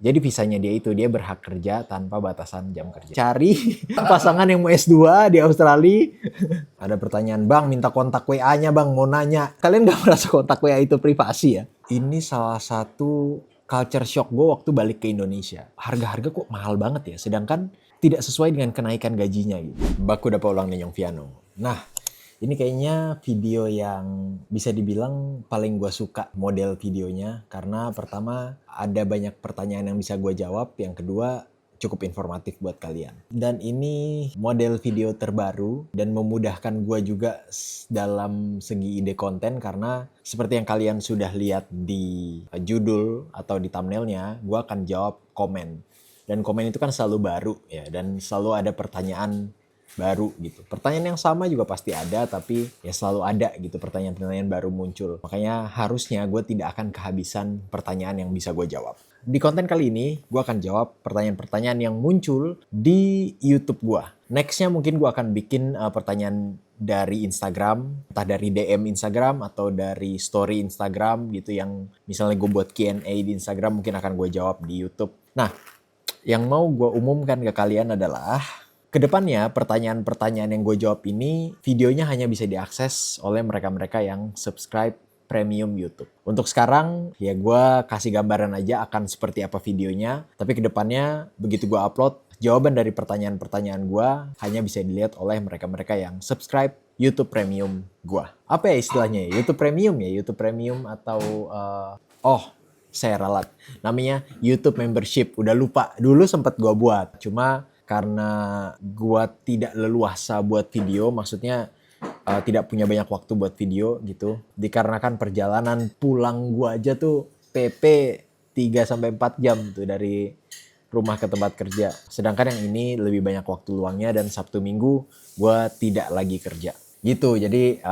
Jadi visanya dia itu, dia berhak kerja tanpa batasan jam kerja. Cari pasangan yang mau S2 di Australia. Ada pertanyaan, Bang, minta kontak WA-nya Bang, mau nanya. Kalian gak merasa kontak WA itu privasi ya? Ini salah satu culture shock gue waktu balik ke Indonesia. Harga-harga kok mahal banget ya, sedangkan tidak sesuai dengan kenaikan gajinya gitu. Baku dapat ulang Nenyong Viano. Nah, ini kayaknya video yang bisa dibilang paling gue suka model videonya. Karena pertama ada banyak pertanyaan yang bisa gue jawab. Yang kedua cukup informatif buat kalian. Dan ini model video terbaru dan memudahkan gue juga dalam segi ide konten. Karena seperti yang kalian sudah lihat di judul atau di thumbnailnya, gue akan jawab komen. Dan komen itu kan selalu baru ya, dan selalu ada pertanyaan baru gitu. Pertanyaan yang sama juga pasti ada, tapi ya selalu ada gitu pertanyaan-pertanyaan baru muncul. Makanya harusnya gue tidak akan kehabisan pertanyaan yang bisa gue jawab. Di konten kali ini gue akan jawab pertanyaan-pertanyaan yang muncul di YouTube gue. Nextnya mungkin gue akan bikin pertanyaan dari Instagram, entah dari DM Instagram atau dari story Instagram gitu, yang misalnya gue buat Q&A di Instagram mungkin akan gue jawab di YouTube. Nah, yang mau gue umumkan ke kalian adalah kedepannya pertanyaan-pertanyaan yang gue jawab ini videonya hanya bisa diakses oleh mereka-mereka yang subscribe premium YouTube. Untuk sekarang ya gue kasih gambaran aja akan seperti apa videonya. Tapi kedepannya begitu gue upload, jawaban dari pertanyaan-pertanyaan gue hanya bisa dilihat oleh mereka-mereka yang subscribe YouTube premium gue. Apa ya istilahnya ya? YouTube premium ya? YouTube premium atau saya ralat. Namanya YouTube membership. Udah lupa. Dulu sempat gue buat. Cuma karena gue tidak leluasa buat video, maksudnya tidak punya banyak waktu buat video gitu. Dikarenakan perjalanan pulang gue aja tuh PP 3-4 jam tuh dari rumah ke tempat kerja. Sedangkan yang ini lebih banyak waktu luangnya dan Sabtu Minggu gue tidak lagi kerja. Gitu, jadi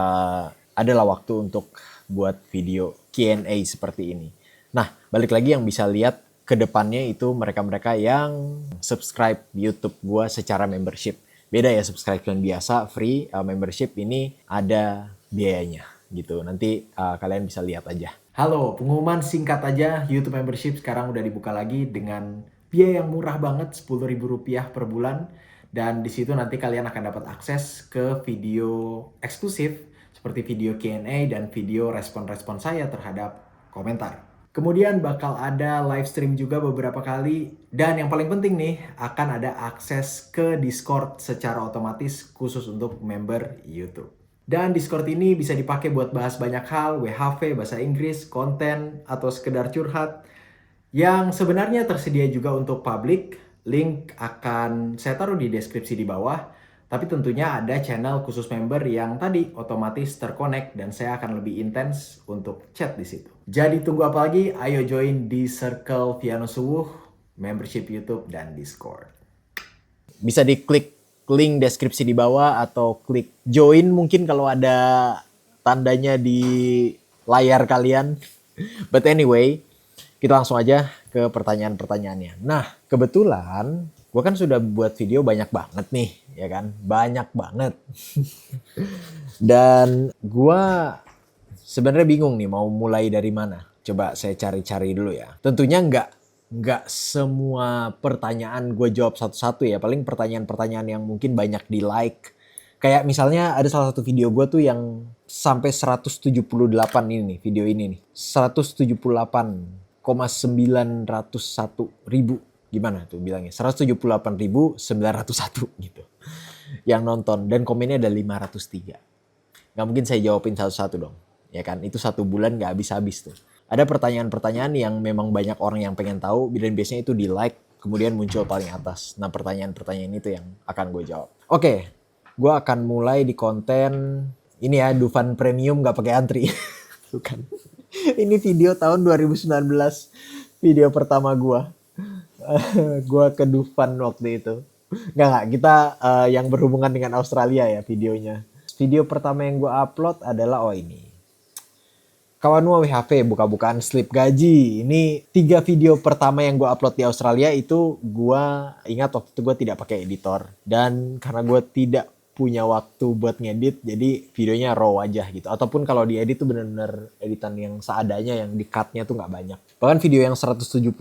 adalah waktu untuk buat video Q&A seperti ini. Nah, balik lagi yang bisa lihat kedepannya itu mereka-mereka yang subscribe YouTube gue secara membership. Beda ya subscription biasa, free. Membership ini ada biayanya gitu. Nanti kalian bisa lihat aja. Halo, pengumuman singkat aja. YouTube membership sekarang udah dibuka lagi dengan biaya yang murah banget, Rp10.000 per bulan. Dan di situ nanti kalian akan dapat akses ke video eksklusif seperti video Q&A dan video respon-respon saya terhadap komentar. Kemudian bakal ada live stream juga beberapa kali. Dan yang paling penting nih, akan ada akses ke Discord secara otomatis khusus untuk member YouTube. Dan Discord ini bisa dipakai buat bahas banyak hal, WHV, bahasa Inggris, konten, atau sekedar curhat. Yang sebenarnya tersedia juga untuk publik. Link akan saya taruh di deskripsi di bawah. Tapi tentunya ada channel khusus member yang tadi otomatis terkonek dan saya akan lebih intens untuk chat di situ. Jadi tunggu apa lagi? Ayo join di Circle Viano Suwuh, membership YouTube dan Discord. Bisa diklik link deskripsi di bawah atau klik join mungkin kalau ada tandanya di layar kalian. But anyway, kita langsung aja ke pertanyaan-pertanyaannya. Nah, kebetulan gue kan sudah buat video banyak banget nih, ya kan? Banyak banget. Dan gue sebenarnya bingung nih mau mulai dari mana. Coba saya cari-cari dulu ya. Tentunya nggak semua pertanyaan gue jawab satu-satu ya. Paling pertanyaan-pertanyaan yang mungkin banyak di like. Kayak misalnya ada salah satu video gue tuh yang sampai 178 ini nih, video ini nih. 178,901 ribu. Gimana tuh bilangnya? 178.901 gitu. Yang nonton. Dan komennya ada 503. Gak mungkin saya jawabin satu-satu dong. Ya kan? Itu 1 bulan gak habis-habis tuh. Ada pertanyaan-pertanyaan yang memang banyak orang yang pengen tahu. Dan biasanya itu di like. Kemudian muncul paling atas. Nah pertanyaan-pertanyaan itu yang akan gue jawab. Oke. Gue akan mulai di konten. Ini ya Dufan Premium gak pakai antri. Bukan. Ini video tahun 2019. Video pertama gue. Gue ke Dufan waktu itu. Nggak, kita yang berhubungan dengan Australia ya videonya. Video pertama yang gue upload adalah ini. Kawanua WHV buka-bukaan slip gaji. Ini 3 video pertama yang gue upload di Australia itu gue ingat waktu itu gue tidak pakai editor. Dan karena gue tidak punya waktu buat ngedit, jadi videonya raw aja gitu. Ataupun kalau diedit tuh bener-bener editan yang seadanya, yang di cut-nya tuh nggak banyak. Bahkan video yang 178.000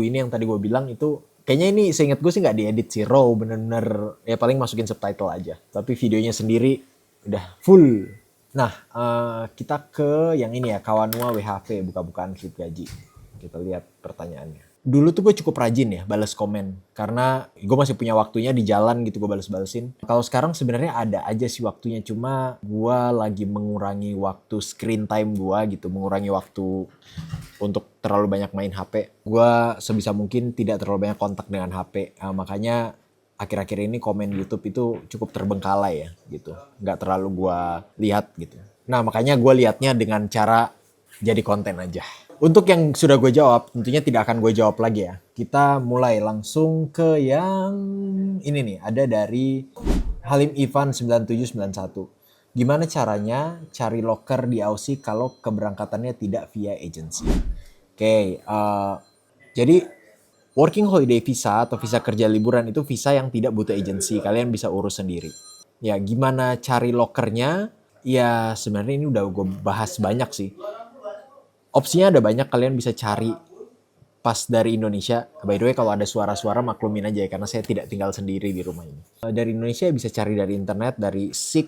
ini yang tadi gue bilang itu kayaknya ini seingat gue sih nggak diedit sih, raw, bener-bener ya paling masukin subtitle aja. Tapi videonya sendiri udah full. Nah, kita ke yang ini ya, Kawanua WHV, buka-bukaan slip gaji. Kita lihat pertanyaannya. Dulu tuh gue cukup rajin ya balas komen, karena gue masih punya waktunya di jalan gitu gue bales-balesin. Kalau sekarang sebenarnya ada aja sih waktunya, cuma gue lagi mengurangi waktu screen time gue gitu, mengurangi waktu untuk terlalu banyak main HP. Gue sebisa mungkin tidak terlalu banyak kontak dengan HP. Makanya akhir-akhir ini komen YouTube itu cukup terbengkalai ya gitu. Nggak terlalu gue lihat gitu. Nah makanya gue liatnya dengan cara jadi konten aja. Untuk yang sudah gue jawab, tentunya tidak akan gue jawab lagi ya. Kita mulai langsung ke yang ini nih. Ada dari Halim Ivan 9791. Gimana caranya cari loker di Aussie kalau keberangkatannya tidak via agency? Oke, jadi working holiday visa atau visa kerja liburan itu visa yang tidak butuh agency. Kalian bisa urus sendiri. Ya, gimana cari lokernya? Ya, sebenarnya ini udah gue bahas banyak sih. Opsinya ada banyak, kalian bisa cari pas dari Indonesia. By the way, kalau ada suara-suara maklumin aja ya, karena saya tidak tinggal sendiri di rumah ini. Dari Indonesia bisa cari dari internet, dari Seek,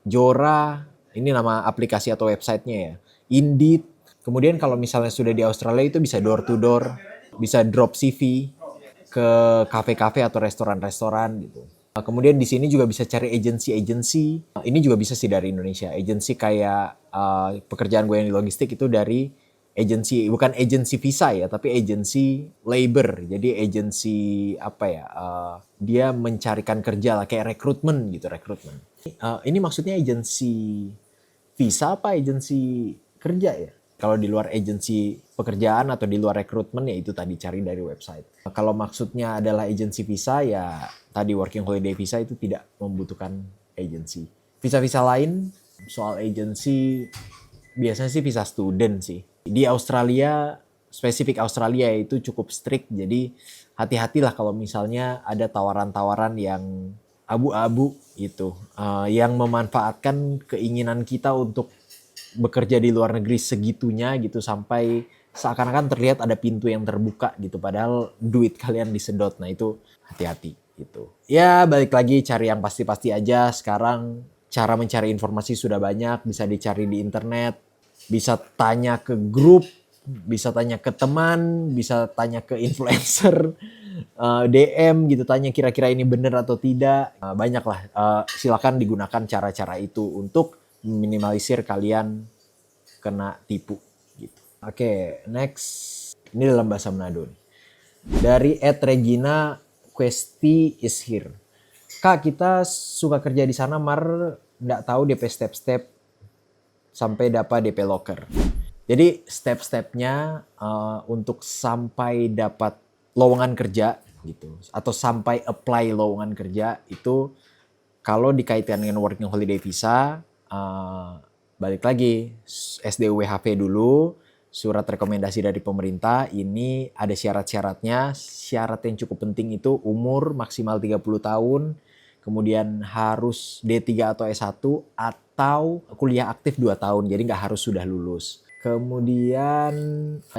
Jora, ini nama aplikasi atau websitenya ya, Indeed. Kemudian kalau misalnya sudah di Australia itu bisa door to door, bisa drop CV ke kafe-kafe atau restoran-restoran gitu. Kemudian di sini juga bisa cari agensi-agensi. Ini juga bisa sih dari Indonesia. Agensi kayak pekerjaan gue yang di logistik itu dari agensi, bukan agensi visa ya, tapi agensi labor. Jadi agensi apa ya? Dia mencarikan kerja lah, kayak rekrutmen gitu, rekrutmen. Ini maksudnya agensi visa apa agensi kerja ya? Kalau di luar agensi pekerjaan atau di luar rekrutmen ya itu tadi cari dari website. Kalau maksudnya adalah agensi visa ya tadi working holiday visa itu tidak membutuhkan agensi. Visa-visa lain soal agensi biasanya sih visa student sih. Di Australia, spesifik Australia itu cukup strict, jadi hati-hatilah kalau misalnya ada tawaran-tawaran yang abu-abu gitu, yang memanfaatkan keinginan kita untuk bekerja di luar negeri segitunya gitu sampai seakan-akan terlihat ada pintu yang terbuka gitu, padahal duit kalian disedot. Nah itu hati-hati gitu. Ya balik lagi cari yang pasti-pasti aja. Sekarang cara mencari informasi sudah banyak, bisa dicari di internet. Bisa tanya ke grup, bisa tanya ke teman, bisa tanya ke influencer, DM gitu, tanya kira-kira ini benar atau tidak. Banyak lah, silakan digunakan cara-cara itu untuk minimalisir kalian kena tipu gitu. Oke, next. Ini dalam bahasa Manado nih. Dari @regina Questi is here. Kak, kita suka kerja di sana, nggak tahu DP step-step sampai dapat DP locker. Jadi step-stepnya untuk sampai dapat lowongan kerja gitu, atau sampai apply lowongan kerja itu kalau dikaitkan dengan working holiday visa, balik lagi SDUWHV dulu, surat rekomendasi dari pemerintah. Ini ada syarat-syaratnya. Syarat yang cukup penting itu umur maksimal 30 tahun, kemudian harus D3 atau S1 atau kuliah aktif 2 tahun, jadi nggak harus sudah lulus. Kemudian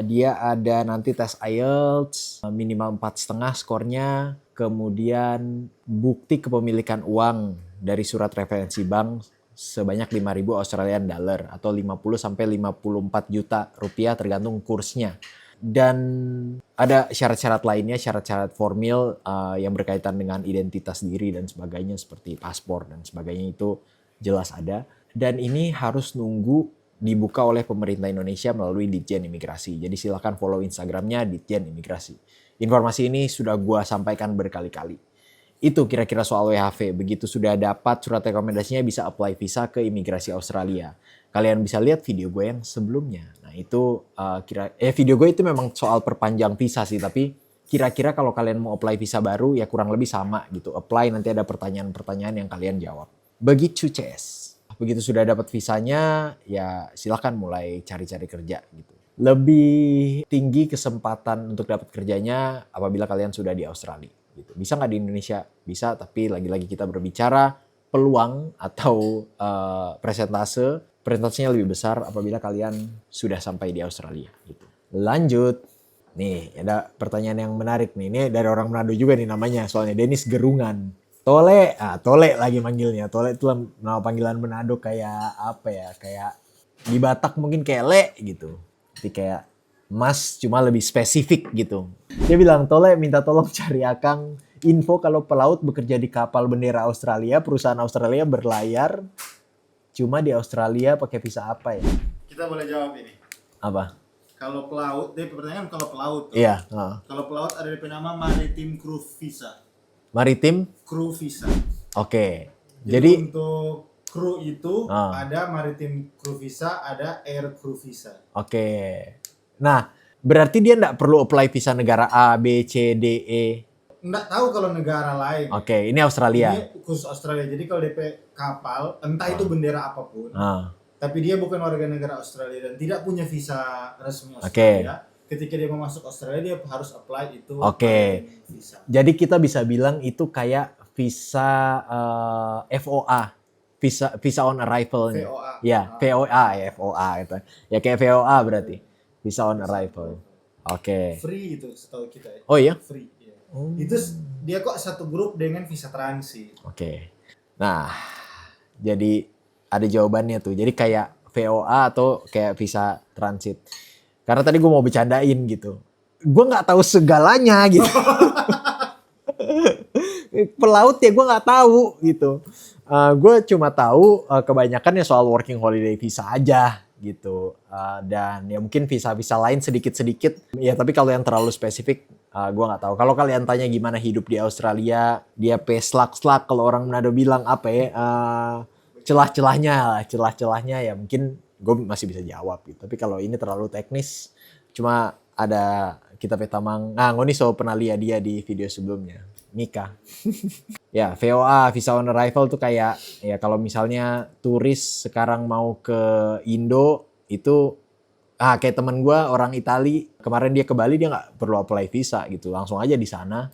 dia ada nanti tes IELTS minimal 4,5 skornya, kemudian bukti kepemilikan uang dari surat referensi bank sebanyak 5.000 Australian dollar atau 50 sampai 54 juta rupiah tergantung kursnya. Dan ada syarat-syarat lainnya, syarat-syarat formil yang berkaitan dengan identitas diri dan sebagainya seperti paspor dan sebagainya itu jelas ada. Dan ini harus nunggu dibuka oleh pemerintah Indonesia melalui Ditjen Imigrasi. Jadi silakan follow Instagramnya Ditjen Imigrasi. Informasi ini sudah gue sampaikan berkali-kali. Itu kira-kira soal WHV. Begitu sudah dapat surat rekomendasinya bisa apply visa ke imigrasi Australia. Kalian bisa lihat video gue yang sebelumnya. Nah itu video gue itu memang soal perpanjang visa sih. Tapi kira-kira kalau kalian mau apply visa baru ya kurang lebih sama gitu. Apply, nanti ada pertanyaan-pertanyaan yang kalian jawab. Begitu CS. Begitu sudah dapat visanya ya silakan mulai cari-cari kerja gitu. Lebih tinggi kesempatan untuk dapat kerjanya apabila kalian sudah di Australia. Gitu. Bisa nggak di Indonesia? Bisa, tapi lagi-lagi kita berbicara peluang atau presentasenya lebih besar apabila kalian sudah sampai di Australia. Gitu. Lanjut. Nih, ada pertanyaan yang menarik nih. Ini dari orang Manado juga nih namanya. Soalnya Dennis Gerungan. Tole. Tole lagi manggilnya. Tole itu nama panggilan Manado kayak apa ya? Kayak di Batak mungkin kayak le gitu. Jadi kayak Mas cuma lebih spesifik gitu. Dia bilang, Tole minta tolong cari Akang info kalau pelaut bekerja di kapal bendera Australia, perusahaan Australia berlayar. Cuma di Australia pakai visa apa ya? Kita boleh jawab ini. Apa? Kalau pelaut, dia pertanyaan kalau pelaut. Iya. Kalau pelaut ada DP nama Maritime Crew Visa. Maritim? Crew Visa. Oke. Jadi untuk kru itu Ah. ada Maritime Crew Visa, ada Air Crew Visa. Oke. Nah, berarti dia nggak perlu apply visa negara A, B, C, D, E. Nggak tahu kalau negara lain. Oke, ini Australia. Ini khusus Australia. Jadi kalau DP kapal, entah itu bendera apapun, tapi dia bukan warga negara Australia dan tidak punya visa resmi Australia. Ketika dia mau masuk Australia, dia harus apply itu. Visa. Jadi kita bisa bilang itu kayak visa FOA, visa on arrival. VOA. Ya, VOA ya, FOA gitu. Ya kayak VOA berarti. Visa on arrival. Oke. Free itu setahu kita ya. Oh iya? Free. Ya. Itu dia kok satu grup dengan visa transit. Oke. Nah, jadi ada jawabannya tuh. Jadi kayak VOA atau kayak visa transit. Karena tadi gue mau bercandain gitu. Gue nggak tahu segalanya gitu. Pelaut ya gue nggak tahu gitu. Gue cuma tahu kebanyakan ya soal working holiday visa aja gitu. Dan ya mungkin visa-visa lain sedikit-sedikit. Ya tapi kalau yang terlalu spesifik gue nggak tahu. Kalau kalian tanya gimana hidup di Australia, dia slak-slak kalau orang Manado bilang apa ya, celah-celahnya ya mungkin gue masih bisa jawab gitu. Tapi kalau ini terlalu teknis, cuma ada kita petamang. Ngoni so pernah lihat dia di video sebelumnya. Mika. Ya, VOA, visa on arrival tuh kayak ya kalau misalnya turis sekarang mau ke Indo itu kayak temen gue orang Itali kemarin dia ke Bali dia nggak perlu apply visa gitu, langsung aja di sana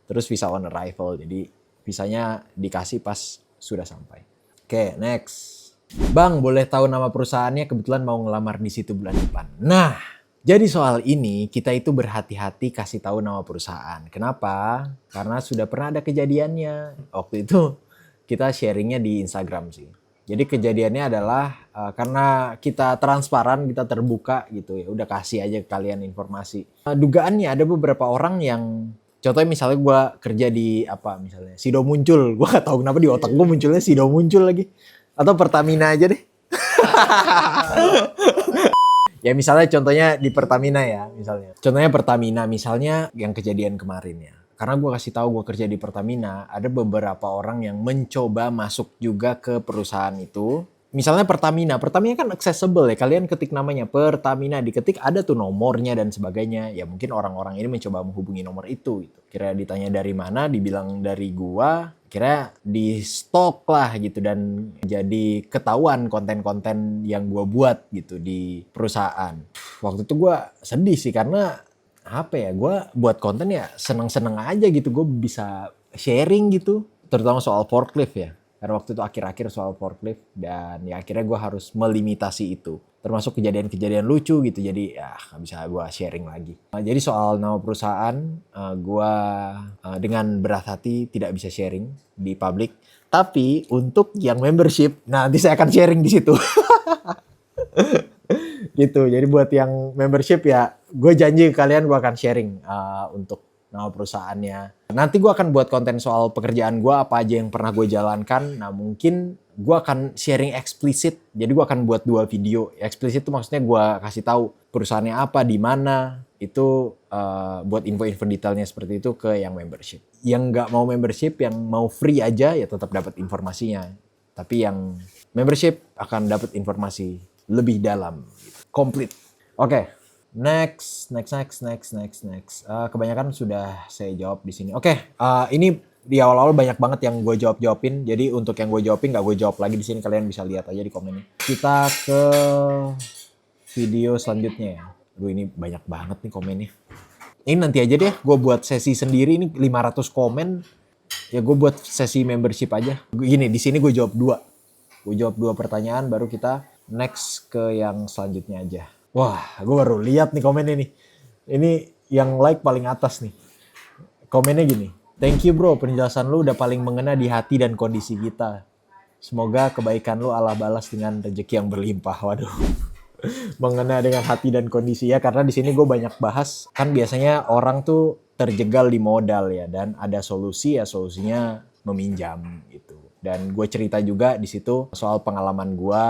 terus visa on arrival, jadi visanya dikasih pas sudah sampai. Oke, next. Bang, boleh tahu nama perusahaannya, kebetulan mau ngelamar di situ bulan depan. Nah, jadi soal ini kita itu berhati-hati kasih tahu nama perusahaan. Kenapa? Karena sudah pernah ada kejadiannya. Waktu itu kita sharingnya di Instagram sih. Jadi kejadiannya adalah karena kita transparan, kita terbuka gitu ya. Udah kasih aja ke kalian informasi. Dugaannya ada beberapa orang yang, contohnya misalnya gue kerja di apa misalnya Sido Muncul. Gue gak tahu kenapa di otak gue munculnya Sido Muncul lagi. Atau Pertamina aja deh. Ya misalnya contohnya di Pertamina ya misalnya. Contohnya Pertamina misalnya yang kejadian kemarin ya. Karena gue kasih tahu gue kerja di Pertamina, ada beberapa orang yang mencoba masuk juga ke perusahaan itu. Misalnya Pertamina kan accessible ya. Kalian ketik namanya Pertamina, diketik ada tuh nomornya dan sebagainya. Ya mungkin orang-orang ini mencoba menghubungi nomor itu. Gitu. Kira ditanya dari mana, dibilang dari gua. Kira di stok lah gitu dan jadi ketahuan konten-konten yang gua buat gitu di perusahaan. Waktu itu gua sedih sih karena apa ya, gua buat konten ya seneng-seneng aja gitu. Gua bisa sharing gitu, terutama soal forklift ya. Karena waktu itu akhir-akhir soal forklift dan ya akhirnya gue harus melimitasi itu. Termasuk kejadian-kejadian lucu gitu, jadi ya gak bisa gue sharing lagi. Jadi soal nama perusahaan, gue dengan berat hati tidak bisa sharing di publik. Tapi untuk yang membership, nah nanti saya akan sharing di situ. Gitu, jadi buat yang membership ya gue janji ke kalian gue akan sharing untuk nama perusahaannya. Nanti gue akan buat konten soal pekerjaan gue, apa aja yang pernah gue jalankan. Nah mungkin gue akan sharing eksplisit. Jadi gue akan buat 2 video. Eksplisit itu maksudnya gue kasih tahu perusahaannya apa, di mana. Itu buat info-info detailnya seperti itu ke yang membership. Yang nggak mau membership, yang mau free aja ya tetap dapat informasinya. Tapi yang membership akan dapat informasi lebih dalam, komplit. Oke. Next. Kebanyakan sudah saya jawab di sini. Oke, ini di awal-awal banyak banget yang gue jawabin. Jadi untuk yang gue jawabin nggak gue jawab lagi di sini. Kalian bisa lihat aja di komennya. Kita ke video selanjutnya ya. Aduh ini banyak banget nih komennya. Ini nanti aja deh. Gue buat sesi sendiri ini 500 komen. Ya gue buat sesi membership aja. Gini di sini gue jawab 2. Gue jawab 2 pertanyaan baru kita next ke yang selanjutnya aja. Wah, gue baru lihat nih komennya nih. Ini yang like paling atas nih. Komennya gini. Thank you bro, penjelasan lu udah paling mengena di hati dan kondisi kita. Semoga kebaikan lu Allah balas dengan rezeki yang berlimpah. Waduh. Mengena dengan hati dan kondisi ya, karena di sini gue banyak bahas. Kan biasanya orang tuh terjegal di modal ya, dan ada solusi ya, solusinya meminjam gitu. Dan gue cerita juga di situ soal pengalaman gue,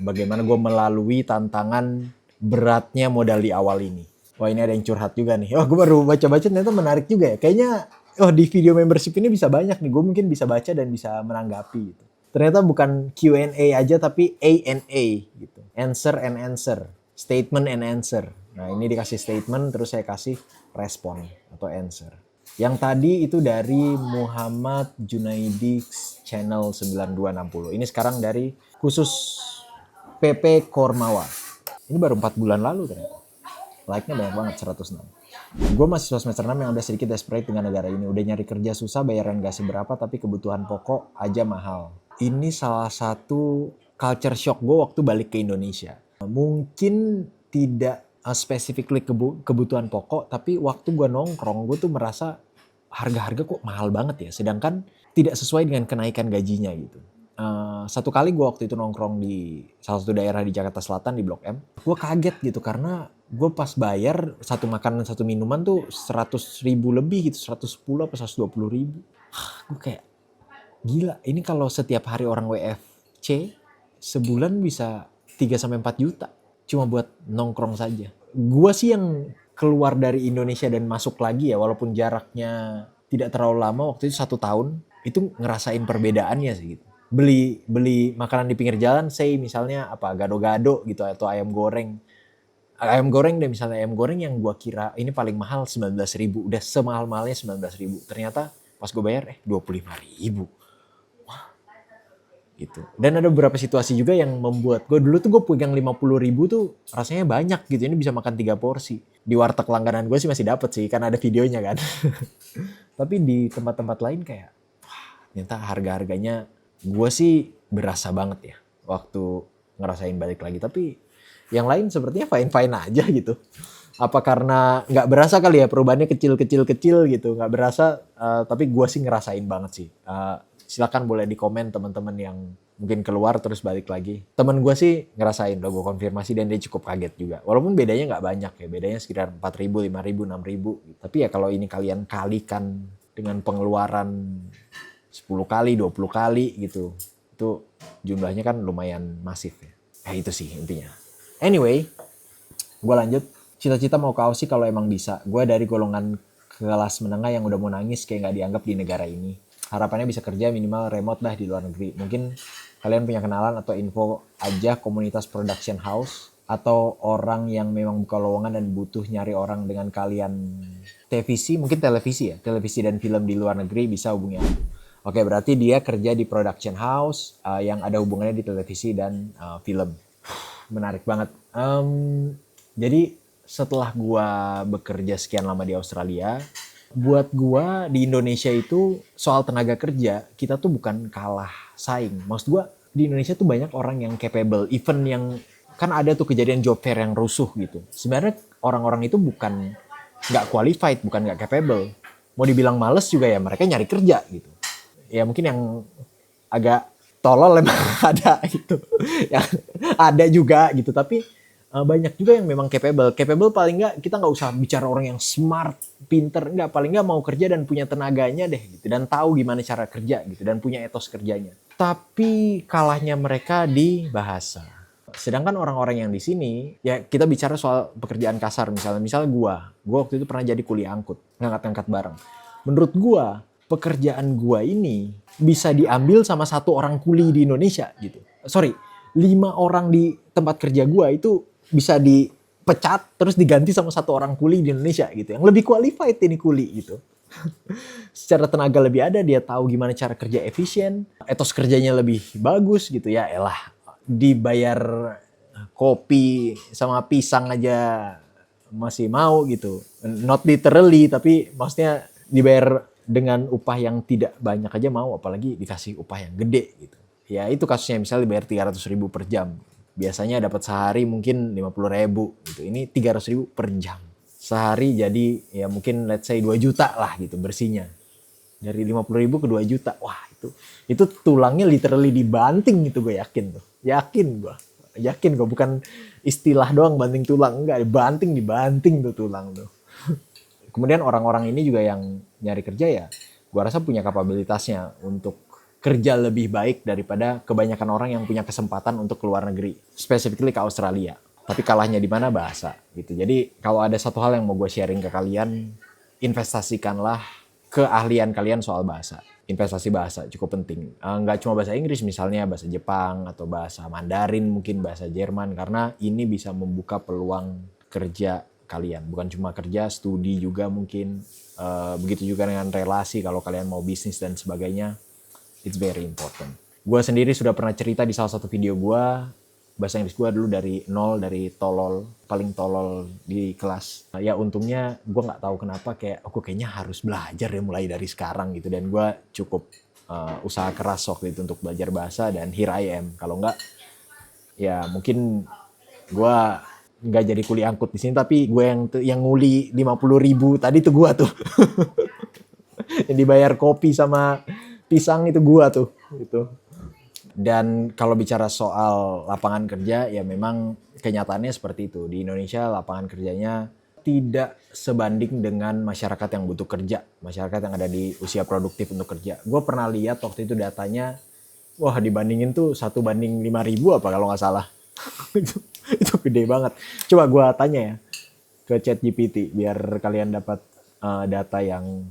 bagaimana gue melalui tantangan beratnya modal di awal ini. Wah, ini ada yang curhat juga nih. Oh, gue baru baca-baca ternyata menarik juga ya. Kayaknya di video membership ini bisa banyak nih. Gue mungkin bisa baca dan bisa menanggapi gitu. Ternyata bukan Q&A aja tapi A&A gitu. Answer and answer. Statement and answer. Nah, ini dikasih statement terus saya kasih respon atau answer. Yang tadi itu dari Muhammad Junaidi channel 9260. Ini sekarang dari khusus PP Kormawa. Ini baru 4 bulan lalu ternyata. Like-nya banyak banget, 106. Gue mahasiswa semester 6 yang udah sedikit desperate dengan negara ini. Udah nyari kerja susah, bayaran gak seberapa, tapi kebutuhan pokok aja mahal. Ini salah satu culture shock gue waktu balik ke Indonesia. Mungkin tidak specifically kebutuhan pokok, tapi waktu gue nongkrong, gue tuh merasa harga-harga kok mahal banget ya. Sedangkan tidak sesuai dengan kenaikan gajinya gitu. Satu kali gue waktu itu nongkrong di salah satu daerah di Jakarta Selatan di Blok M, gue kaget gitu karena gue pas bayar satu makanan satu minuman tuh 100.000 lebih gitu, 110 apa 120.000. Gue kayak gila, ini kalau setiap hari orang WFC sebulan bisa 3-4 juta cuma buat nongkrong saja. Gue sih yang keluar dari Indonesia dan masuk lagi ya, walaupun jaraknya tidak terlalu lama, waktu itu 1 tahun, itu ngerasain perbedaannya sih gitu. Beli makanan di pinggir jalan, say misalnya apa gado-gado gitu atau ayam goreng deh, misalnya ayam goreng yang gua kira ini paling mahal 19.000, udah semahal-mahalnya 19.000, ternyata pas gue bayar 25.000. Wah, gitu. Dan ada beberapa situasi juga yang membuat gue dulu tuh gue pegang 50.000 tuh rasanya banyak gitu, ini bisa makan 3 porsi. Di warteg langganan gue sih masih dapet sih kan ada videonya kan. Tapi di tempat-tempat lain kayak ternyata harga-harganya gue sih berasa banget ya waktu ngerasain balik lagi. Tapi yang lain sepertinya fine-fine aja gitu. Apa karena nggak berasa kali ya perubahannya kecil-kecil gitu. Nggak berasa, tapi gue sih ngerasain banget sih. Silakan boleh di komen teman-teman yang mungkin keluar terus balik lagi. Temen gue sih ngerasain, udah gue konfirmasi dan dia cukup kaget juga. Walaupun bedanya nggak banyak ya, bedanya sekitar 4.000, 5.000, 6.000. Gitu. Tapi ya kalau ini kalian kalikan dengan pengeluaran 10 kali, 20 kali gitu. Itu jumlahnya kan lumayan masif ya. Itu sih intinya. Anyway, gue lanjut. Cita-cita mau ke Aussie kalau emang bisa. Gue dari golongan kelas menengah yang udah mau nangis kayak gak dianggap di negara ini. Harapannya bisa kerja minimal remote dah di luar negeri. Mungkin kalian punya kenalan atau info aja komunitas production house atau orang yang memang buka lowongan dan butuh nyari orang dengan kalian mungkin televisi ya. Televisi dan film di luar negeri bisa hubungi aku. Oke, berarti dia kerja di production house yang ada hubungannya di televisi dan film. Menarik banget. Jadi setelah gua bekerja sekian lama di Australia, buat gua di Indonesia itu soal tenaga kerja, kita tuh bukan kalah saing. Maksud gua di Indonesia tuh banyak orang yang capable, even yang kan ada tuh kejadian job fair yang rusuh gitu. Sebenarnya orang-orang itu bukan nggak qualified, bukan nggak capable. Mau dibilang males juga ya mereka nyari kerja gitu. Ya mungkin yang agak tolol emang ada gitu. Yang ada juga gitu, tapi banyak juga yang memang capable paling nggak kita nggak usah bicara orang yang smart, pinter, nggak, paling nggak mau kerja dan punya tenaganya deh gitu, dan tahu gimana cara kerja gitu, dan punya etos kerjanya. Tapi kalahnya mereka di bahasa. Sedangkan orang-orang yang di sini ya, kita bicara soal pekerjaan kasar misalnya gua waktu itu pernah jadi kuli angkut, ngangkat-ngangkat barang. Menurut gua pekerjaan gua ini bisa diambil sama 1 orang kuli di Indonesia gitu. 5 orang di tempat kerja gua itu bisa dipecat terus diganti sama 1 orang kuli di Indonesia gitu. Yang lebih qualified ini kuli gitu. Secara tenaga lebih ada, dia tahu gimana cara kerja efisien, etos kerjanya lebih bagus gitu ya. Elah, dibayar kopi sama pisang aja masih mau gitu. Not literally, tapi maksudnya dibayar dengan upah yang tidak banyak aja mau, apalagi dikasih upah yang gede gitu. Ya itu kasusnya, misalnya dibayar 300.000 per jam. Biasanya dapat sehari mungkin 50.000 gitu. Ini 300.000 per jam. Sehari jadi ya mungkin let's say 2 juta lah gitu bersihnya. Dari 50.000 ke 2 juta. Wah itu tulangnya literally dibanting gitu, gue yakin tuh. Yakin gue, bukan istilah doang banting tulang. Enggak, dibanting tuh tulang tuh. Kemudian orang-orang ini juga yang nyari kerja ya, gue rasa punya kapabilitasnya untuk kerja lebih baik daripada kebanyakan orang yang punya kesempatan untuk keluar negeri, specifically ke Australia. Tapi kalahnya di mana? Bahasa gitu. Jadi kalau ada satu hal yang mau gue sharing ke kalian, investasikanlah keahlian kalian soal bahasa. Investasi bahasa cukup penting. Nggak cuma bahasa Inggris, misalnya bahasa Jepang atau bahasa Mandarin, mungkin bahasa Jerman, karena ini bisa membuka peluang kerja kalian. Bukan cuma kerja, studi juga mungkin. Begitu juga dengan relasi kalau kalian mau bisnis dan sebagainya. It's very important. Gue sendiri sudah pernah cerita di salah satu video gue, bahasa Inggris gue dulu dari nol, dari tolol, paling tolol di kelas. Ya untungnya gue nggak tahu kenapa kayak aku kayaknya harus belajar ya mulai dari sekarang gitu. Dan gue cukup usaha keras waktu itu untuk belajar bahasa, dan here I am. Kalau nggak, ya mungkin gue nggak jadi kuli angkut di sini, tapi gue yang nguli 50.000 tadi tuh gue tuh. Yang dibayar kopi sama pisang itu gua tuh gitu. Dan kalau bicara soal lapangan kerja, ya memang kenyataannya seperti itu. Di Indonesia lapangan kerjanya tidak sebanding dengan masyarakat yang butuh kerja, masyarakat yang ada di usia produktif untuk kerja. Gue pernah lihat waktu itu datanya, wah dibandingin tuh 1:5.000 apa kalau nggak salah. itu gede banget. Coba gue tanya ya ke ChatGPT biar kalian dapat data yang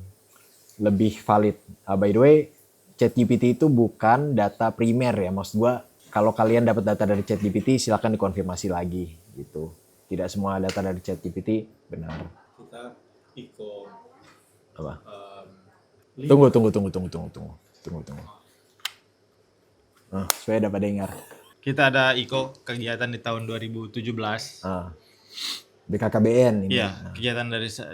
lebih valid. By the way, ChatGPT itu bukan data primer ya, maksud gue kalau kalian dapat data dari ChatGPT silakan dikonfirmasi lagi gitu. Tidak semua data dari ChatGPT benar. Kita Iko. Apa? Tunggu. Supaya dapat dengar. Kita ada Iko kegiatan di tahun 2017. BKKBN ini. Iya, kegiatan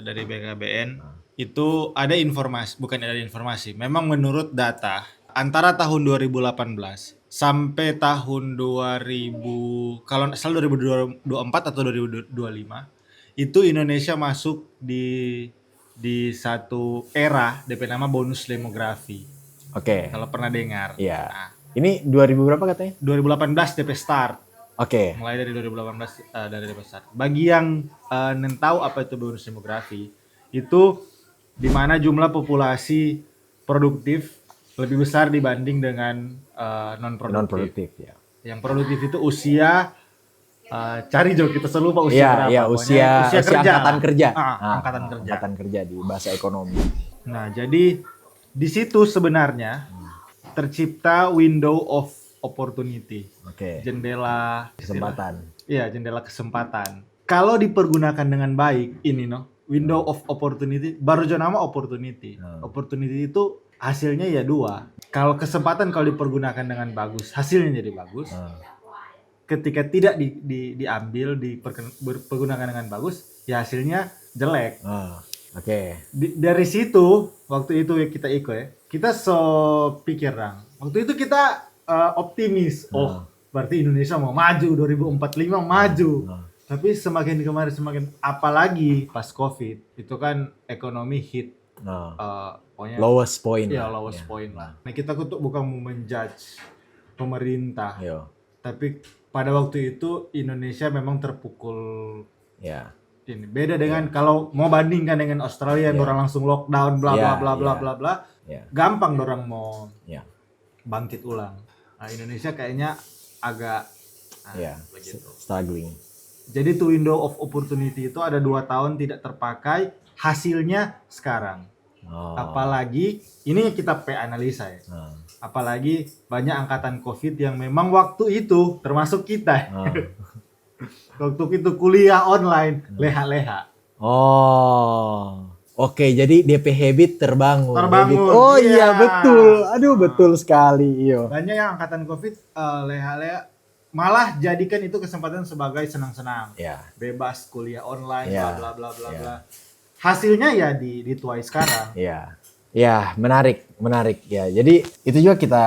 dari BKKBN. Itu ada informasi, bukan ada informasi. Memang menurut data antara tahun 2018 sampai tahun 2000, kalau nggak salah 2024 atau 2025, itu Indonesia masuk di satu era DP nama bonus demografi. Oke. Kalau pernah dengar. Iya. Nah, ini 2000 berapa katanya? 2018 DP start. Oke. Mulai dari 2018 dari DP start. Bagi yang tahu apa itu bonus demografi, itu di mana jumlah populasi produktif lebih besar dibanding dengan non-produktif. Ya. Yang produktif itu usia, cari jauh kita selalu lupa usia berapa. Iya, usia kerja. Angkatan kerja. Angkatan kerja. Angkatan kerja di bahasa ekonomi. Nah, jadi di situ sebenarnya tercipta window of opportunity. Oke. Jendela Kesempatan. Iya, jendela kesempatan. Kalau dipergunakan dengan baik, ini window of opportunity, baru nama opportunity. Opportunity itu hasilnya ya dua. Kalau kesempatan kalau dipergunakan dengan bagus, hasilnya jadi bagus. Ketika tidak diambil, dipergunakan dengan bagus, ya hasilnya jelek. Oke. Dari situ, waktu itu kita ikut ya, kita pikir waktu itu kita optimis. Berarti Indonesia mau maju 2045 maju. Tapi semakin kemarin semakin, apalagi pas COVID itu kan ekonomi hit pokoknya Lowest point. Ya, lowest point lah. Nah, kita tuh bukan mau menjudge pemerintah. Tapi pada waktu itu Indonesia memang terpukul. Ini beda dengan kalau mau bandingkan dengan Australia yang orang langsung lockdown bla bla bla. Gampang orang mau bangkit ulang. Nah, Indonesia kayaknya agak begitu. Struggling. Jadi tuh window of opportunity itu ada 2 tahun tidak terpakai, hasilnya sekarang. Apalagi ini kita analisa ya. Apalagi banyak angkatan COVID yang memang waktu itu termasuk kita. Waktu itu kuliah online, leha-leha. Oke, jadi DP habit terbangun. Terbangun. Iya, betul. Aduh, betul sekali. Iya. Banyak yang angkatan COVID leha-leha, malah jadikan itu kesempatan sebagai senang-senang. Bebas kuliah online, bla bla bla. Hasilnya ya dituai sekarang. Ya, menarik ya. Jadi itu juga kita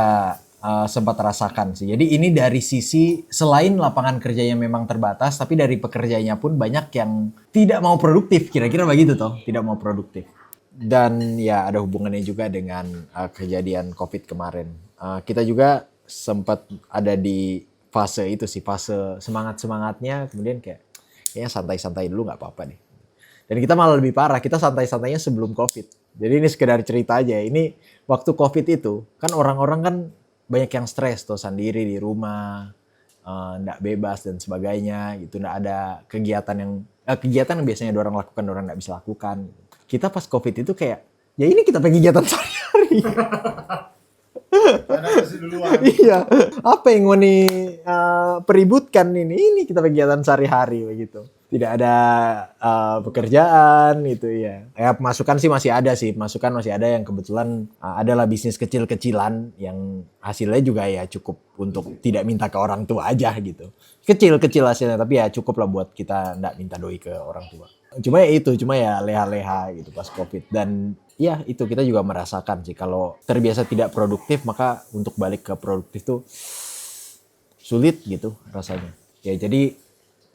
sempat rasakan sih. Jadi ini dari sisi selain lapangan kerjanya memang terbatas, tapi dari pekerjanya pun banyak yang tidak mau produktif. Kira-kira begitu toh, tidak mau produktif. Dan ya ada hubungannya juga dengan kejadian COVID kemarin. Kita juga sempat ada di fase itu sih, fase semangat-semangatnya, kemudian kayaknya santai-santai dulu nggak apa-apa deh. Dan kita malah lebih parah, kita santai-santainya sebelum COVID. Jadi ini sekedar cerita aja. Ini waktu COVID itu, kan orang-orang kan banyak yang stres tuh, sendiri di rumah, nggak bebas dan sebagainya gitu. Nggak ada kegiatan yang biasanya orang lakukan, orang nggak bisa lakukan. Kita pas COVID itu kayak, ya ini kita pengen kegiatan sehari-hari. Iya, apa yang mau peributkan ini kita kegiatan sehari-hari begitu. Tidak ada pekerjaan gitu ya. Ya pemasukan sih masih ada sih, pemasukan masih ada yang kebetulan adalah bisnis kecil-kecilan yang hasilnya juga ya cukup untuk tidak minta ke orang tua aja gitu. Kecil-kecil hasilnya tapi ya cukup lah buat kita nggak minta doi ke orang tua. Cuma ya leha-leha gitu pas COVID. Dan ya itu kita juga merasakan sih kalau terbiasa tidak produktif maka untuk balik ke produktif tuh sulit gitu rasanya. Ya jadi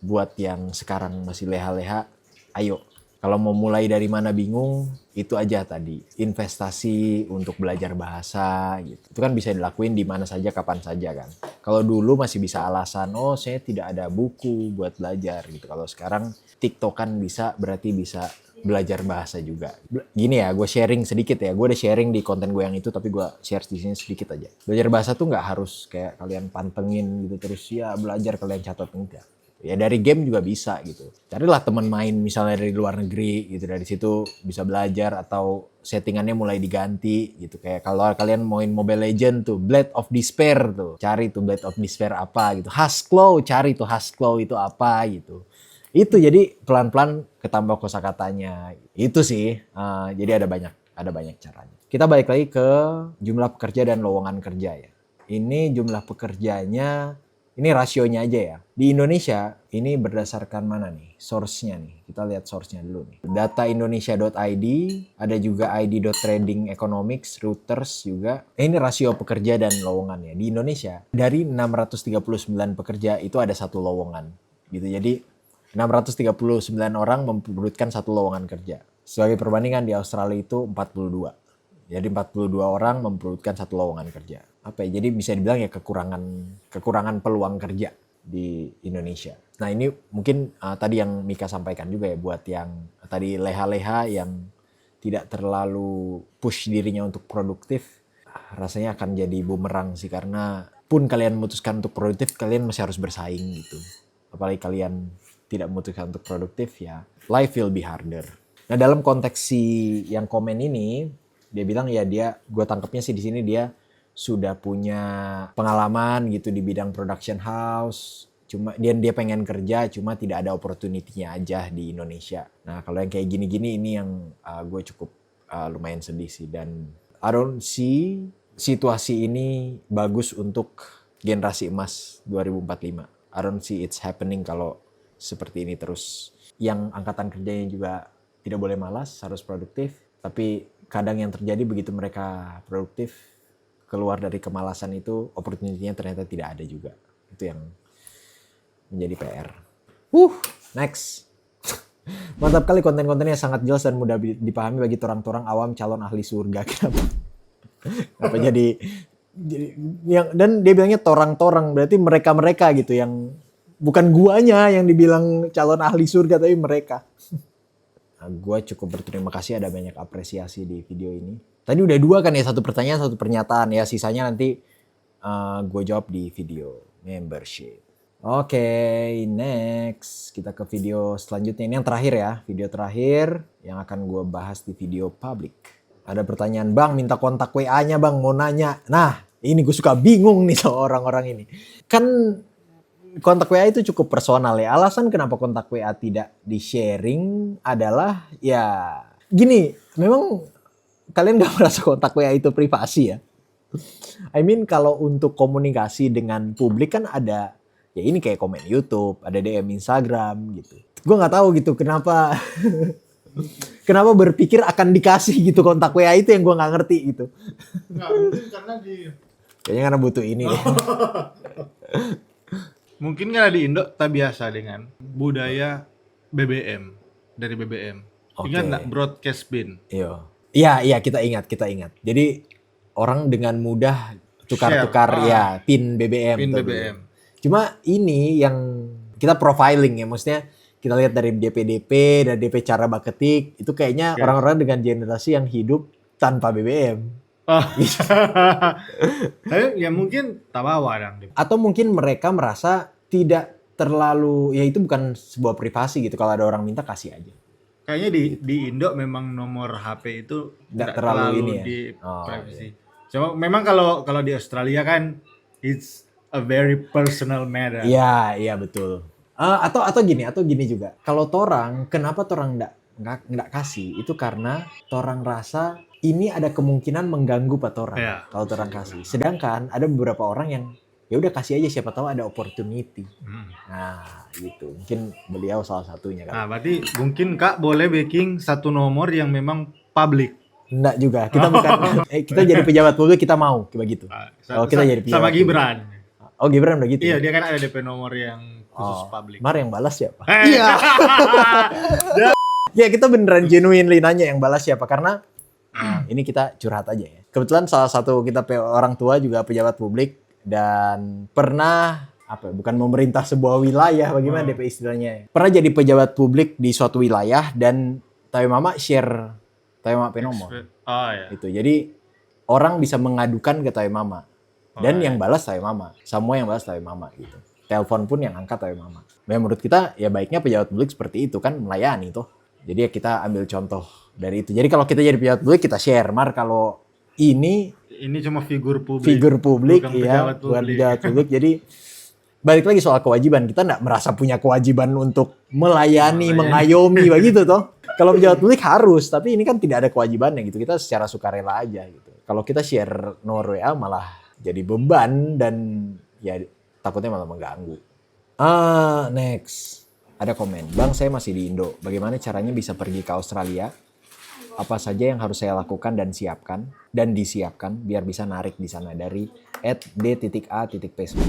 buat yang sekarang masih leha-leha, ayo. Kalau mau mulai dari mana bingung, itu aja tadi. Investasi untuk belajar bahasa gitu. Itu kan bisa dilakuin di mana saja, kapan saja kan. Kalau dulu masih bisa alasan, oh saya tidak ada buku buat belajar gitu. Kalau sekarang TikTokan bisa, berarti bisa belajar bahasa juga. Gini ya, gue sharing sedikit ya. Gue udah sharing di konten gue yang itu, tapi gue share di sini sedikit aja. Belajar bahasa tuh nggak harus kayak kalian pantengin gitu terus ya belajar kalian catat, enggak. Ya dari game juga bisa gitu. Carilah teman main misalnya dari luar negeri gitu. Dari situ bisa belajar atau settingannya mulai diganti gitu. Kayak kalau kalian main Mobile Legend tuh, Blade of Despair tuh. Cari tuh Blade of Despair apa gitu. Husklow, cari tuh Husklow itu apa gitu. Itu jadi pelan-pelan ketambah kosakatanya. Itu sih. Jadi ada banyak caranya. Kita balik lagi ke jumlah pekerja dan lowongan kerja ya. Ini jumlah pekerjanya, ini rasionya aja ya. Di Indonesia ini berdasarkan mana nih? Source-nya nih. Kita lihat source-nya dulu nih. Dataindonesia.id, ada juga id.trading economics, Reuters juga. Ini rasio pekerja dan lowongannya. Di Indonesia dari 639 pekerja itu ada satu lowongan. Gitu. Jadi 639 orang memperebutkan satu lowongan kerja. Sebagai perbandingan di Australia itu 42. Jadi 42 orang memperebutkan satu lowongan kerja. Apa ya? Jadi bisa dibilang ya kekurangan peluang kerja di Indonesia. Nah ini mungkin tadi yang Mika sampaikan juga ya buat yang tadi leha-leha yang tidak terlalu push dirinya untuk produktif, rasanya akan jadi bumerang sih karena pun kalian memutuskan untuk produktif kalian masih harus bersaing gitu. Apalagi kalian tidak memutuskan untuk produktif ya life will be harder. Nah dalam konteks si yang komen ini dia bilang ya gue tangkapnya sih di sini dia sudah punya pengalaman gitu di bidang production house. Cuma dia pengen kerja cuma tidak ada opportunity-nya aja di Indonesia. Nah, kalau yang kayak gini-gini ini yang gue cukup lumayan sedih sih dan I don't see situasi ini bagus untuk generasi emas 2045. I don't see it's happening kalau seperti ini terus. Yang angkatan kerjanya juga tidak boleh malas, harus produktif. Tapi kadang yang terjadi begitu mereka produktif keluar dari kemalasan itu opportunity-nya ternyata tidak ada juga. Itu yang menjadi PR. Next. Mantap kali konten-kontennya sangat jelas dan mudah dipahami bagi torang-torang awam calon ahli surga. Kenapa jadi yang dan dia bilangnya torang-torang berarti mereka-mereka gitu yang bukan guanya yang dibilang calon ahli surga tapi mereka. Nah, gue cukup berterima kasih ada banyak apresiasi di video ini. Tadi udah 2 kan ya, 1 pertanyaan 1 pernyataan ya, sisanya nanti gue jawab di video membership. Oke, next kita ke video selanjutnya. Ini yang terakhir ya, video terakhir yang akan gue bahas di video public. Ada pertanyaan, Bang minta kontak WA-nya Bang, mau nanya. Nah ini gue suka bingung nih sama orang-orang ini. Kan kontak WA itu cukup personal ya. Alasan kenapa kontak WA tidak di-sharing adalah ya gini, memang kalian gak merasa kontak WA itu privasi ya. I mean kalau untuk komunikasi dengan publik kan ada, ya ini kayak komen YouTube, ada DM Instagram gitu. Gue gak tahu gitu kenapa kenapa berpikir akan dikasih gitu kontak WA itu yang gue gak ngerti gitu. Nggak, mungkin karena Kayaknya karena butuh ini deh. Mungkin karena di Indo tak biasa dengan budaya BBM dari BBM. Oke. Ingat nggak broadcast bin? Iya, kita ingat. Jadi orang dengan mudah tukar-tukar ya pin BBM. Pin BBM. Cuma ini yang kita profiling ya, maksudnya kita lihat dari DP dan DP cara ketik itu kayaknya orang-orang dengan generasi yang hidup tanpa BBM. Ya mungkin tak bawa dong. Atau mungkin mereka merasa tidak terlalu, ya itu bukan sebuah privasi gitu, kalau ada orang minta kasih aja. Kayaknya di Indo memang nomor HP itu Nggak terlalu ini ya? di privacy. Cuma memang kalau di Australia kan it's a very personal matter. Iya betul. Atau gini juga. Kalau torang, kenapa torang nggak kasih? Itu karena torang rasa ini ada kemungkinan mengganggu pak torang kalau torang kasih. Sedangkan ada beberapa orang yang ya udah kasih aja, siapa tahu ada opportunity. Nah gitu, mungkin beliau salah satunya kan. Nah berarti mungkin Kak boleh backing satu nomor yang memang public. Enggak juga, kita bukan kita jadi pejabat publik, kita mau begitu. Kalau kita jadi pejabat sama Gibran. Oh Gibran udah gitu. Iya, dia kan ada DP nomor yang khusus public. Mar yang balas siapa? Iya. Ya kita beneran genuinely nanya yang balas siapa, karena ini kita curhat aja ya. Kebetulan salah satu kita orang tua juga pejabat publik dan pernah bukan memerintah sebuah wilayah, bagaimana DP istilahnya. Pernah jadi pejabat publik di suatu wilayah dan Tawe Mama share Tawe Mama nomor. Iya. Itu. Jadi orang bisa mengadukan ke Tawe Mama. Dan yang balas Tawe Mama. Semua yang balas Tawe Mama gitu. Telepon pun yang angkat Tawe Mama. Ya menurut kita ya baiknya pejabat publik seperti itu kan, melayani tuh. Jadi ya kita ambil contoh dari itu. Jadi kalau kita jadi pejabat publik kita share. Mar kalau ini cuma figur publik. Bukan pejabat publik. Jadi balik lagi soal kewajiban. Kita nggak merasa punya kewajiban untuk melayani, mengayomi begitu toh. Kalau pejabat publik harus, tapi ini kan tidak ada kewajibannya gitu. Kita secara sukarela aja gitu. Kalau kita share nomor WA malah jadi beban dan ya takutnya malah mengganggu. Next. Ada komen, Bang saya masih di Indo, bagaimana caranya bisa pergi ke Australia? Apa saja yang harus saya lakukan dan disiapkan biar bisa narik di sana dari @d.a.p9.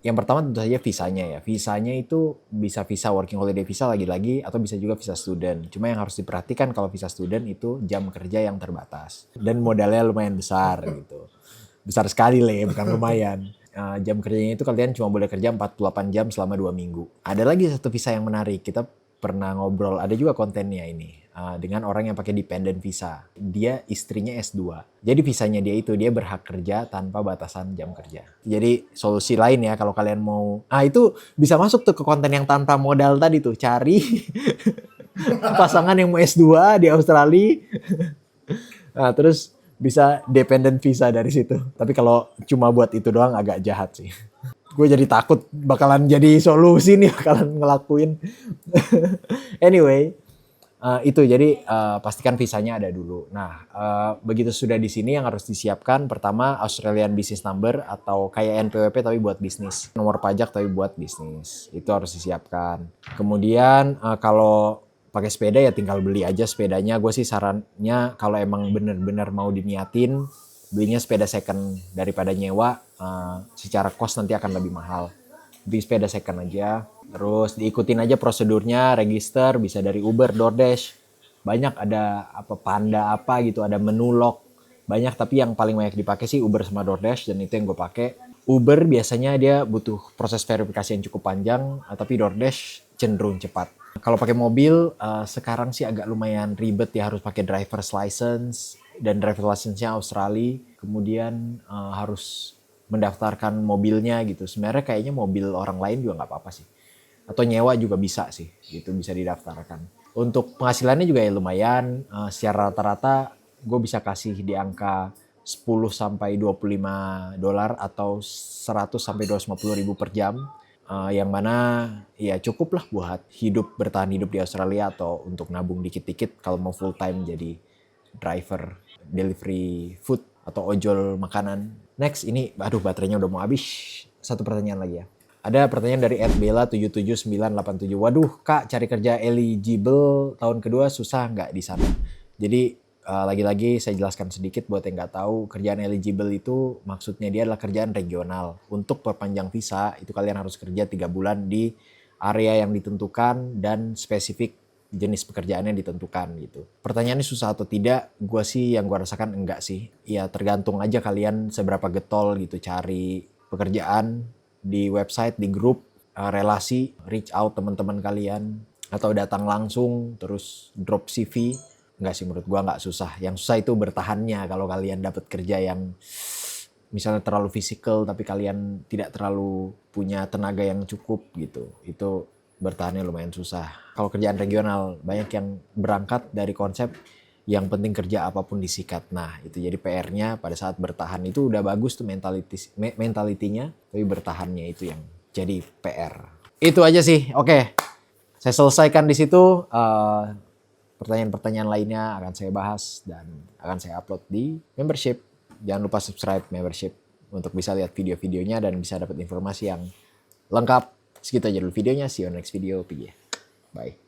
Yang pertama tentu saja visanya ya. Visanya itu bisa visa working holiday visa lagi-lagi atau bisa juga visa student. Cuma yang harus diperhatikan kalau visa student itu jam kerja yang terbatas dan modalnya lumayan besar gitu. Besar sekali lah ya, bukan lumayan. Jam kerjanya itu kalian cuma boleh kerja 48 jam selama 2 minggu. Ada lagi satu visa yang menarik. Kita pernah ngobrol, ada juga kontennya ini. Dengan orang yang pakai dependent visa. Dia istrinya S2. Jadi visanya dia berhak kerja tanpa batasan jam kerja. Jadi solusi lain ya kalau kalian mau. Itu bisa masuk tuh ke konten yang tanpa modal tadi tuh. Cari pasangan yang mau S2 di Australia. Terus bisa dependent visa dari situ. Tapi kalau cuma buat itu doang agak jahat sih. Gue jadi takut bakalan jadi solusi nih, bakalan ngelakuin. Anyway, itu jadi pastikan visanya ada dulu. Nah, begitu sudah di sini yang harus disiapkan pertama Australian Business Number atau kayak NPWP tapi buat bisnis. Nomor pajak tapi buat bisnis. Itu harus disiapkan. Kemudian kalau pakai sepeda ya tinggal beli aja sepedanya. Gue sih sarannya kalau emang bener-bener mau diniatin, belinya sepeda second daripada nyewa. Secara cost nanti akan lebih mahal. Beli sepeda second aja. Terus diikutin aja prosedurnya, register bisa dari Uber, DoorDash. Banyak ada Panda gitu, ada Menulog. Banyak tapi yang paling banyak dipakai sih Uber sama DoorDash dan itu yang gue pakai. Uber biasanya dia butuh proses verifikasi yang cukup panjang, tapi DoorDash cenderung cepat. Kalau pakai mobil sekarang sih agak lumayan ribet ya, harus pakai driver's license dan driver's license-nya Australia. Kemudian harus mendaftarkan mobilnya gitu. Sebenarnya kayaknya mobil orang lain juga nggak apa-apa sih. Atau nyewa juga bisa sih, gitu bisa didaftarkan. Untuk penghasilannya juga ya lumayan. Secara rata-rata gue bisa kasih di angka 10 sampai 25 dolar atau 100 sampai 250 ribu per jam. Yang mana ya cukup lah buat bertahan hidup di Australia atau untuk nabung dikit-dikit kalau mau full time jadi driver delivery food atau ojol makanan. Next ini baterainya udah mau habis. Satu pertanyaan lagi ya. Ada pertanyaan dari @bella77987. Waduh Kak, cari kerja eligible tahun kedua susah nggak di sana? Jadi lagi-lagi saya jelaskan sedikit buat yang nggak tahu, kerjaan eligible itu maksudnya dia adalah kerjaan regional. Untuk perpanjang visa itu kalian harus kerja 3 bulan di area yang ditentukan dan spesifik jenis pekerjaannya ditentukan gitu. Pertanyaannya susah atau tidak? Gue sih yang gue rasakan enggak sih. Ya tergantung aja kalian seberapa getol gitu cari pekerjaan di website, di grup, relasi, reach out teman-teman kalian, atau datang langsung terus drop CV. Enggak sih, menurut gue enggak susah. Yang susah itu bertahannya kalau kalian dapat kerja yang misalnya terlalu fisikal tapi kalian tidak terlalu punya tenaga yang cukup gitu. Itu bertahannya lumayan susah. Kalau kerjaan regional banyak yang berangkat dari konsep yang penting kerja apapun disikat. Nah itu jadi PR-nya pada saat bertahan itu udah bagus tuh mentalitinya, tapi bertahannya itu yang jadi PR. Itu aja sih. Oke, saya selesaikan di situ. Pertanyaan-pertanyaan lainnya akan saya bahas dan akan saya upload di membership. Jangan lupa subscribe membership untuk bisa lihat video-videonya dan bisa dapat informasi yang lengkap. Segitu aja dulu videonya. See you on next video. Bye.